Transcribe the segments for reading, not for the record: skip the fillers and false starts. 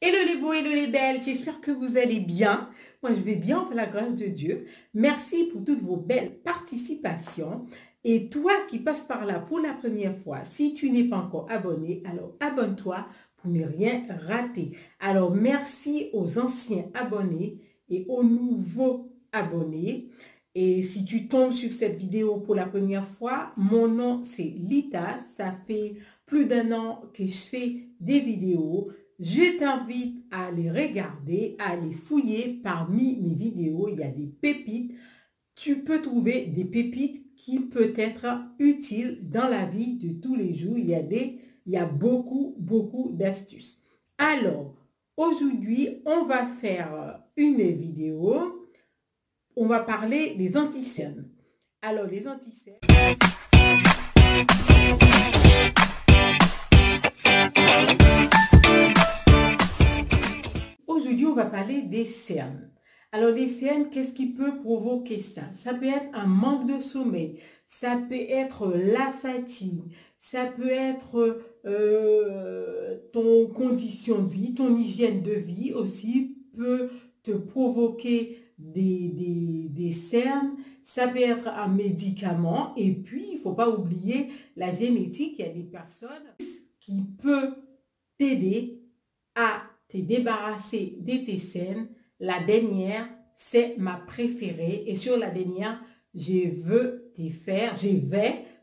Hello les beaux, hello les belles, j'espère que vous allez bien. Moi, je vais bien par la grâce de Dieu. Merci pour toutes vos belles participations. Et toi qui passes par là pour la première fois, si tu n'es pas encore abonné, alors abonne-toi pour ne rien rater. Alors, merci aux anciens abonnés et aux nouveaux abonnés. Et si tu tombes sur cette vidéo pour la première fois, mon nom c'est Lita. Ça fait plus d'un an que je fais des vidéos. Je t'invite à aller regarder, à aller fouiller parmi mes vidéos. Il y a des pépites. Tu peux trouver des pépites qui peuvent être utiles dans la vie de tous les jours. Il y a beaucoup d'astuces. Alors, aujourd'hui, on va faire une vidéo. On va parler des anticernes. Alors, les anticernes. Aujourd'hui, on va parler des cernes. Alors, les cernes, qu'est-ce qui peut provoquer ça? Ça peut être un manque de sommeil, ça peut être la fatigue, ça peut être ton condition de vie, ton hygiène de vie aussi peut te provoquer des cernes. Ça peut être un médicament. Et puis, il ne faut pas oublier la génétique. Il y a des personnes qui peuvent t'aider à te débarrasser de tes cernes. La dernière, c'est ma préférée. Et sur la dernière, je vais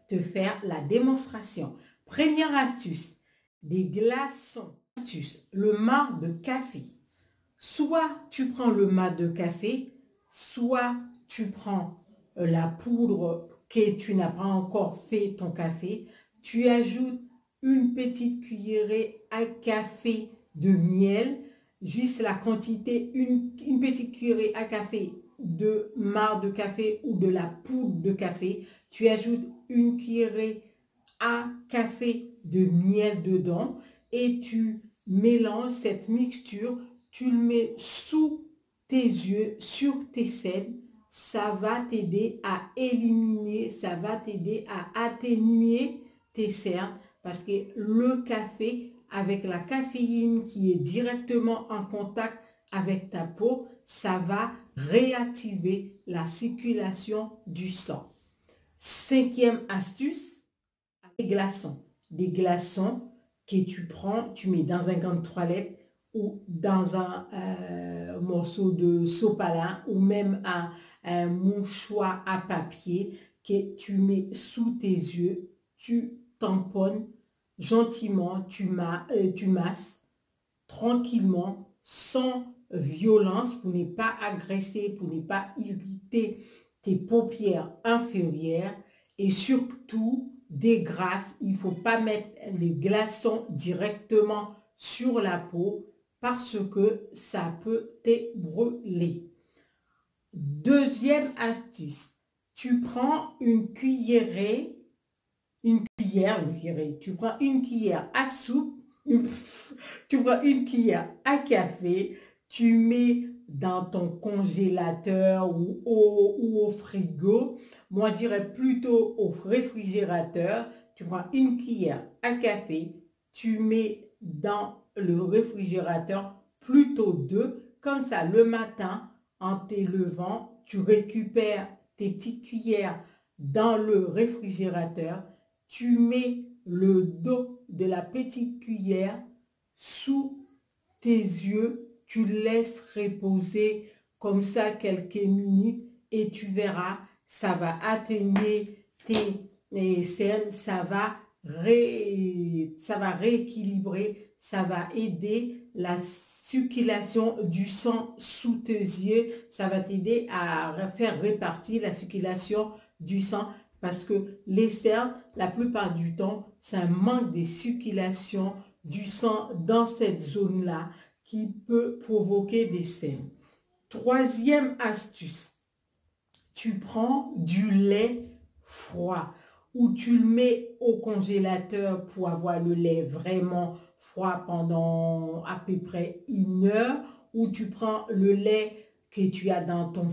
te faire la démonstration. Première astuce, des glaçons. Astuce, le marc de café. Soit tu prends le marc de café, soit tu prends la poudre que tu n'as pas encore fait ton café. Tu ajoutes une petite cuillerée à café de miel, juste la quantité, une petite cuillerée à café de marc de café ou de la poudre de café. Tu ajoutes une cuillerée à café de miel dedans et tu mélanges cette mixture, tu le mets sous tes yeux, sur tes selles. Ça va t'aider à éliminer, ça va t'aider à atténuer tes cernes parce que le café, avec la caféine qui est directement en contact avec ta peau, ça va réactiver la circulation du sang. Cinquième astuce, des glaçons. Des glaçons que tu prends, tu mets dans un gant de toilette ou dans un morceau de sopalin ou même un mouchoir à papier que tu mets sous tes yeux, tu tamponnes gentiment, tu masses tranquillement, sans violence pour ne pas agresser, pour ne pas irriter tes paupières inférieures et surtout des grâces. Il ne faut pas mettre les glaçons directement sur la peau parce que ça peut te brûler. Deuxième astuce, tu prends une cuillerée, tu prends une cuillère à soupe, tu prends une cuillère à café, tu mets dans ton congélateur ou au frigo. Moi, je dirais plutôt au réfrigérateur. Tu prends une cuillère à café, tu mets dans le réfrigérateur plutôt deux. Comme ça, le matin, en te levant, tu récupères tes petites cuillères dans le réfrigérateur. Tu mets le dos de la petite cuillère sous tes yeux, tu laisses reposer comme ça quelques minutes et tu verras, ça va atténuer tes cernes, ça va rééquilibrer, ça va aider la circulation du sang sous tes yeux, ça va t'aider à faire répartir la circulation du sang parce que les cernes, la plupart du temps, c'est un manque de circulation du sang dans cette zone-là qui peut provoquer des cernes. Troisième astuce, tu prends du lait froid ou tu le mets au congélateur pour avoir le lait vraiment froid pendant à peu près 1 heure, ou tu prends le lait que tu as dans ton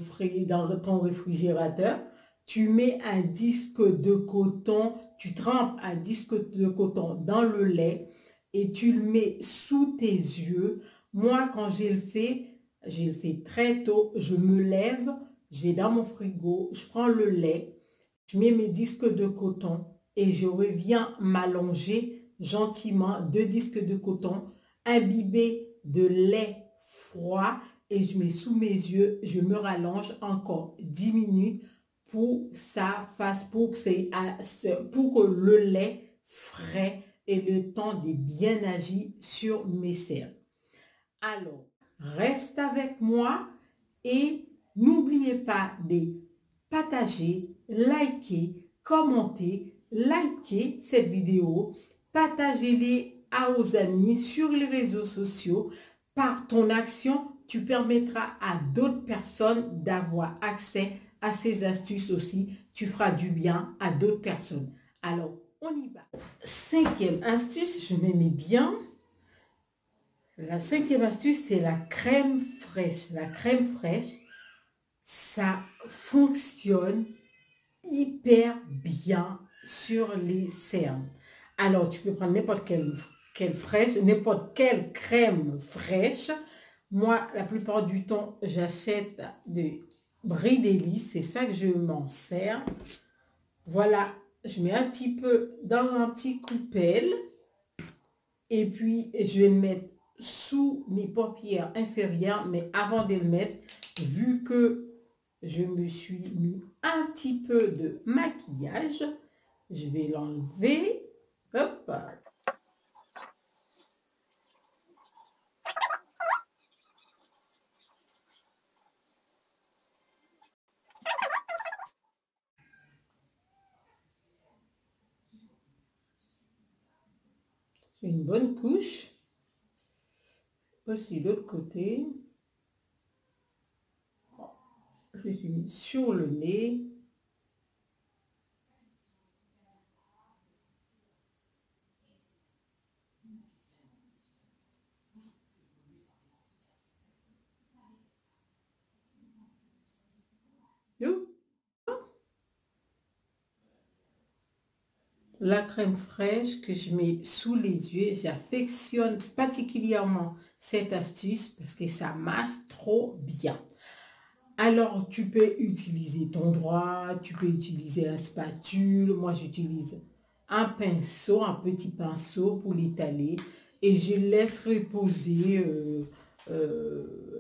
réfrigérateur, tu mets un disque de coton, tu trempes un disque de coton dans le lait et tu le mets sous tes yeux. Moi, quand j'ai le fait très tôt, je me lève, je vais dans mon frigo, je prends le lait, je mets mes disques de coton et je reviens m'allonger gentiment, 2 disques de coton imbibés de lait froid et je mets sous mes yeux, je me rallonge encore 10 minutes pour ça fasse, pour que le lait frais ait le temps de bien agir sur mes cernes. Alors, reste avec moi et n'oubliez pas de partager, liker, commenter, liker cette vidéo, partagez-les à vos amis sur les réseaux sociaux. Par ton action, tu permettras à d'autres personnes d'avoir accès à ces astuces aussi. Tu feras du bien à d'autres personnes. Alors, on y va. 5e astuce, je m'aimais bien. La 5e astuce, c'est la crème fraîche. La crème fraîche, ça fonctionne hyper bien sur les cernes. Alors, tu peux prendre n'importe n'importe quelle crème fraîche. Moi, la plupart du temps, j'achète de Brie d'Hélice. C'est ça que je m'en sers. Voilà, je mets un petit peu dans un petit coupelle. Et puis, je vais le mettre sous mes paupières inférieures. Mais avant de le mettre, vu que je me suis mis un petit peu de maquillage, je vais l'enlever. Hop. Une bonne couche. Aussi l'autre côté. Je suis mis sur le nez. La crème fraîche que je mets sous les yeux, j'affectionne particulièrement cette astuce parce que ça masse trop bien. Alors, tu peux utiliser ton doigt, tu peux utiliser un spatule. Moi, j'utilise un pinceau, un petit pinceau pour l'étaler et je laisse reposer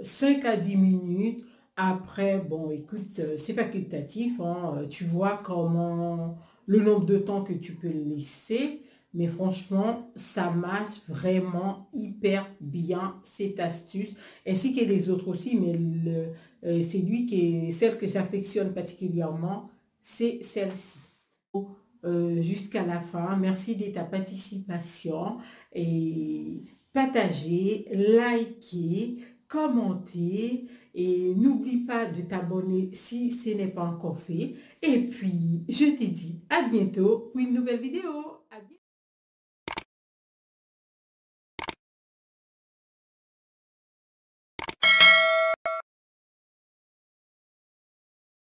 5 à 10 minutes. Après, bon, écoute, c'est facultatif, hein, tu vois comment le nombre de temps que tu peux le laisser. Mais franchement, ça marche vraiment hyper bien cette astuce, ainsi que les autres aussi, mais celle que j'affectionne particulièrement, c'est celle-ci. Jusqu'à la fin, merci de ta participation et partagez, likez, commentez et n'oublie pas de t'abonner si ce n'est pas encore fait. Et puis, je te dis à bientôt pour une nouvelle vidéo.